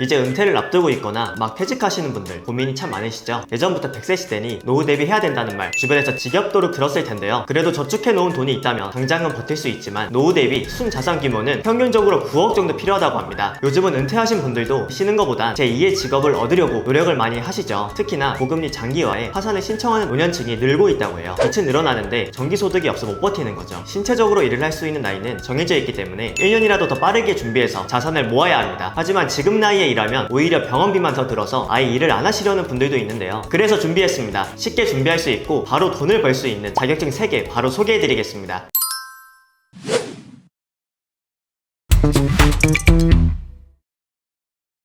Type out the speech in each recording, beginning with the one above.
이제 은퇴를 앞두고 있거나 막 퇴직하시는 분들 고민이 참 많으시죠? 예전부터 100세 시대니 노후 대비해야 된다는 말 주변에서 지겹도록 들었을 텐데요. 그래도 저축해 놓은 돈이 있다면 당장은 버틸 수 있지만 노후 대비 순자산 규모는 평균적으로 9억 정도 필요하다고 합니다. 요즘은 은퇴하신 분들도 쉬는 것보단 제2의 직업을 얻으려고 노력을 많이 하시죠. 특히나 고금리 장기화에 파산을 신청하는 노년층이 늘고 있다고 해요. 빛은 늘어나는데 정기소득이 없어 못 버티는 거죠. 신체적으로 일을 할 수 있는 나이는 정해져 있기 때문에 1년이라도 더 빠르게 준비해서 자산을 모아야 합니다. 하지만 지금 나이에 일하면 오히려 병원비만 더 들어서 아예 일을 안 하시려는 분들도 있는데요. 그래서 준비했습니다. 쉽게 준비할 수 있고 바로 돈을 벌 수 있는 자격증 3개 바로 소개해드리겠습니다.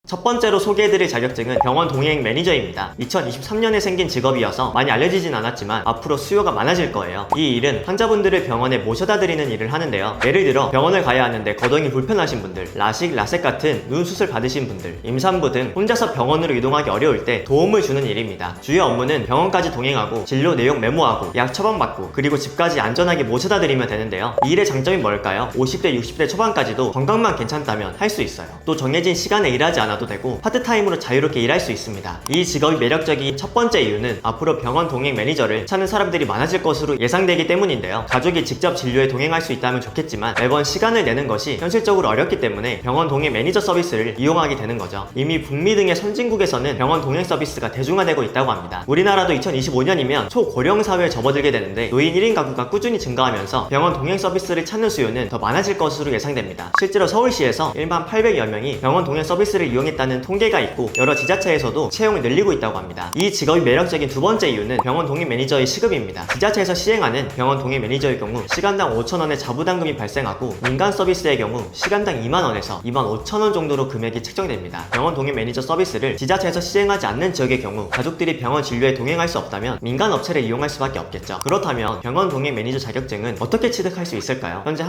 첫 번째로 소개해드릴 자격증은 병원 동행 매니저입니다. 2023년에 생긴 직업이어서 많이 알려지진 않았지만 앞으로 수요가 많아질 거예요. 이 일은 환자분들을 병원에 모셔다 드리는 일을 하는데요. 예를 들어 병원을 가야 하는데 거동이 불편하신 분들, 라식, 라섹 같은 눈 수술 받으신 분들, 임산부 등 혼자서 병원으로 이동하기 어려울 때 도움을 주는 일입니다. 주요 업무는 병원까지 동행하고 진료 내용 메모하고 약 처방받고 그리고 집까지 안전하게 모셔다 드리면 되는데요. 이 일의 장점이 뭘까요? 50대, 60대 초반까지도 건강만 괜찮다면 할 수 있어요. 또 정해진 시간에 일하지 않아도 되고 파트타임으로 자유롭게 일할 수 있습니다. 이 직업이 매력적인 첫 번째 이유는 앞으로 병원 동행 매니저를 찾는 사람들이 많아질 것으로 예상되기 때문인데요. 가족이 직접 진료에 동행할 수 있다면 좋겠지만 매번 시간을 내는 것이 현실적으로 어렵기 때문에 병원 동행 매니저 서비스를 이용하게 되는 거죠. 이미 북미 등의 선진국에서는 병원 동행 서비스가 대중화되고 있다고 합니다. 우리나라도 2025년이면 초고령 사회에 접어들게 되는데 노인 1인 가구가 꾸준히 증가하면서 병원 동행 서비스를 찾는 수요는 더 많아질 것으로 예상됩니다. 실제로 서울시에서 1만 800여 명이 병원 동행 서비스를 이용했다는 통계가 있고 여러 지자체에서도 채용을 늘리고 있다고 합니다. 이 직업이 매력적인 두 번째 이유는 병원 동행 매니저의 시급입니다. 지자체에서 시행하는 병원 동행 매니저의 경우 시간당 5,000원의 자부담금이 발생하고 민간 서비스의 경우 시간당 2만원에서 25,000원 정도로 금액이 책정됩니다. 병원 동행 매니저 서비스를 지자체에서 시행하지 않는 지역의 경우 가족들이 병원 진료에 동행할 수 없다면 민간 업체를 이용할 수밖에 없겠죠. 그렇다면 병원 동행 매니저 자격증은 어떻게 취득할 수 있을까요? 현재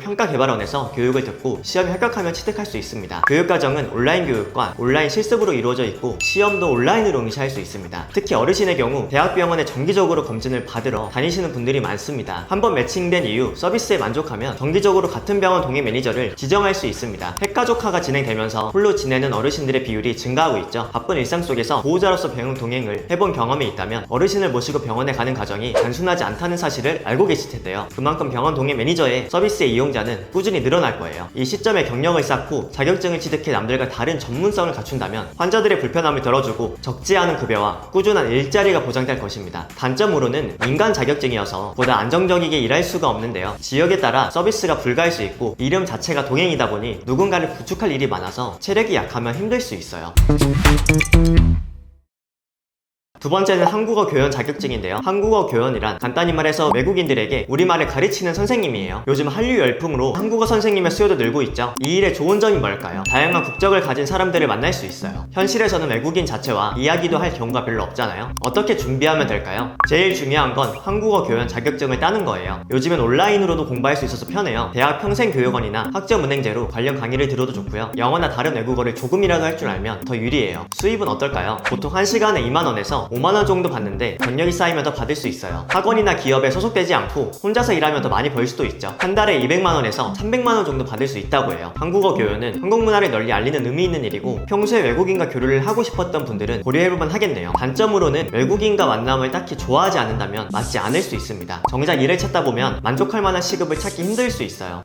한국교육평가개발원에서 교육을 듣고 시험에 합격하면 취득할 수 있습니다. 교육과정은 온라인 교육과 온라인 실습으로 이루어져 있고 시험도 온라인으로 응시할 수 있습니다. 특히 어르신의 경우 대학병원에 정기적으로 검진을 받으러 다니시는 분들이 많습니다. 한번 매칭된 이후 서비스에 만족하면 정기적으로 같은 병원 동행 매니저를 지정할 수 있습니다. 핵가족화가 진행되면서 홀로 지내는 어르신들의 비율이 증가하고 있죠. 바쁜 일상 속에서 보호자로서 병원 동행을 해본 경험이 있다면 어르신을 모시고 병원에 가는 과정이 단순하지 않다는 사실을 알고 계실 텐데요. 그만큼 병원 동행 매니저의 서비스의 이용자는 꾸준히 늘어날 거예요. 이 시점에 경력을 쌓고 자격증을 취득해 남들과 다른 전문성을 갖춘다면 환자들의 불편함을 덜어주고 적지 않은 급여와 꾸준한 일자리가 보장될 것입니다. 단점으로는 민간 자격증이어서 보다 안정적이게 일할 수가 없는데요. 지역에 따라 서비스가 불가할 수 있고 이름 자체가 동행이다 보니 누군가를 부축할 일이 많아서 체력이 약하면 힘들 수 있어요. 두 번째는 한국어 교연 자격증인데요. 한국어 교연이란 간단히 말해서 외국인들에게 우리말을 가르치는 선생님이에요. 요즘 한류 열풍으로 한국어 선생님의 수요도 늘고 있죠. 이 일의 좋은 점이 뭘까요? 다양한 국적을 가진 사람들을 만날 수 있어요. 현실에서는 외국인 자체와 이야기도 할 경우가 별로 없잖아요. 어떻게 준비하면 될까요? 제일 중요한 건 한국어 교연 자격증을 따는 거예요. 요즘엔 온라인으로도 공부할 수 있어서 편해요. 대학 평생교육원이나 학점은행제로 관련 강의를 들어도 좋고요. 영어나 다른 외국어를 조금이라도 할 줄 알면 더 유리해요. 수입은 어떨까요? 보통 1시간에 2만원에서 5만원 정도 받는데 경력이 쌓이면 더 받을 수 있어요. 학원이나 기업에 소속되지 않고 혼자서 일하면 더 많이 벌 수도 있죠. 한 달에 200만원에서 300만원 정도 받을 수 있다고 해요. 한국어 교연은 한국 문화를 널리 알리는 의미 있는 일이고 평소에 외국인과 교류를 하고 싶었던 분들은 고려해볼만 하겠네요. 단점으로는 외국인과 만남을 딱히 좋아하지 않는다면 맞지 않을 수 있습니다. 정작 일을 찾다 보면 만족할 만한 시급을 찾기 힘들 수 있어요.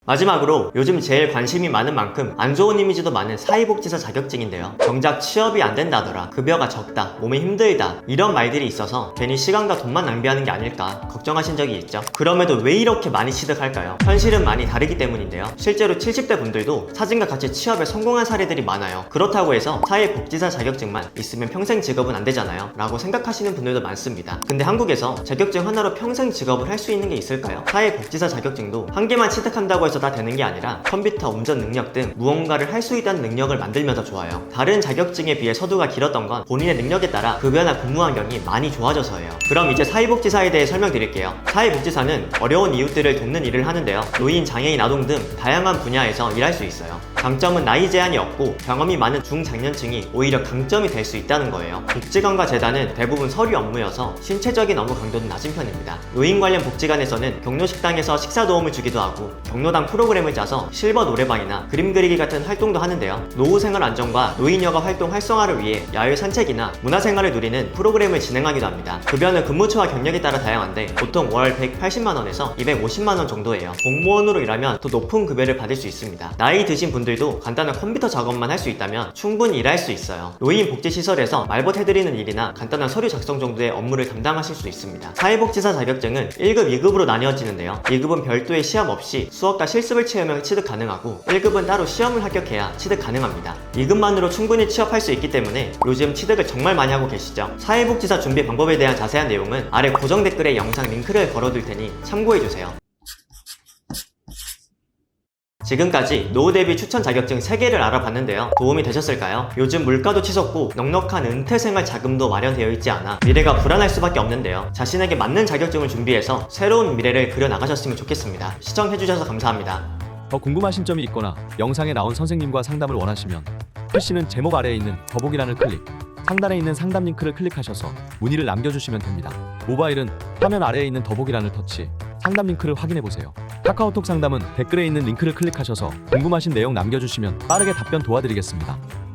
마지막으로 요즘 제일 관심이 많은 만큼 안 좋은 이미지도 많은 사회복지사 자격증인데요. 정작 취업이 안 된다더라, 급여가 적다, 몸이 힘들다 이런 말들이 있어서 괜히 시간과 돈만 낭비하는 게 아닐까 걱정하신 적이 있죠. 그럼에도 왜 이렇게 많이 취득할까요? 현실은 많이 다르기 때문인데요. 실제로 70대 분들도 사진과 같이 취업에 성공한 사례들이 많아요. 그렇다고 해서 사회복지사 자격증만 있으면 평생 직업은 안 되잖아요 라고 생각하시는 분들도 많습니다. 근데 한국에서 자격증 하나로 평생 직업을 할 수 있는 게 있을까요? 사회복지사 자격증도 한 개만 취득한다고 해서 다 되는 게 아니라 컴퓨터, 운전 능력 등 무언가를 할 수 있다는 능력을 만들면 더 좋아요. 다른 자격증에 비해 서두가 길었던 건 본인의 능력에 따라 급여나 근무 환경이 많이 좋아져서예요. 그럼 이제 사회복지사에 대해 설명드릴게요. 사회복지사는 어려운 이웃들을 돕는 일을 하는데요. 노인, 장애인, 아동 등 다양한 분야에서 일할 수 있어요. 장점은 나이 제한이 없고 경험이 많은 중장년층이 오히려 강점이 될 수 있다는 거예요. 복지관과 재단은 대부분 서류 업무여서 신체적인 업무 강도는 낮은 편입니다. 노인 관련 복지관에서는 경로식당에서 식사 도움을 주기도 하고 경로당 다양한 프로그램을 짜서 실버 노래방이나 그림 그리기 같은 활동도 하는데요. 노후 생활 안정과 노인 여가 활동 활성화를 위해 야외 산책이나 문화생활을 누리는 프로그램을 진행하기도 합니다. 급여는 근무처와 경력에 따라 다양한데 보통 월 180만원에서 250만원 정도예요. 공무원으로 일하면 더 높은 급여를 받을 수 있습니다. 나이 드신 분들도 간단한 컴퓨터 작업만 할 수 있다면 충분히 일할 수 있어요. 노인복지시설에서 말벗 해드리는 일이나 간단한 서류 작성 정도의 업무를 담당하실 수 있습니다. 사회복지사 자격증은 1급, 2급으로 나뉘어지는데요. 2급은 별도의 시험 없이 수업과 실습을 체험해 취득 가능하고 1급은 따로 시험을 합격해야 취득 가능합니다. 2급만으로 충분히 취업할 수 있기 때문에 요즘 취득을 정말 많이 하고 계시죠. 사회복지사 준비 방법에 대한 자세한 내용은 아래 고정 댓글에 영상 링크를 걸어둘 테니 참고해주세요. 지금까지 노후 대비 추천 자격증 3개를 알아봤는데요. 도움이 되셨을까요? 요즘 물가도 치솟고 넉넉한 은퇴생활 자금도 마련되어 있지 않아 미래가 불안할 수밖에 없는데요. 자신에게 맞는 자격증을 준비해서 새로운 미래를 그려나가셨으면 좋겠습니다. 시청해주셔서 감사합니다. 더 궁금하신 점이 있거나 영상에 나온 선생님과 상담을 원하시면 글씨는 제목 아래에 있는 더보기란을 클릭, 상단에 있는 상담 링크를 클릭하셔서 문의를 남겨주시면 됩니다. 모바일은 화면 아래에 있는 더보기란을 터치, 상담 링크를 확인해보세요. 카카오톡 상담은 댓글에 있는 링크를 클릭하셔서 궁금하신 내용 남겨주시면 빠르게 답변 도와드리겠습니다.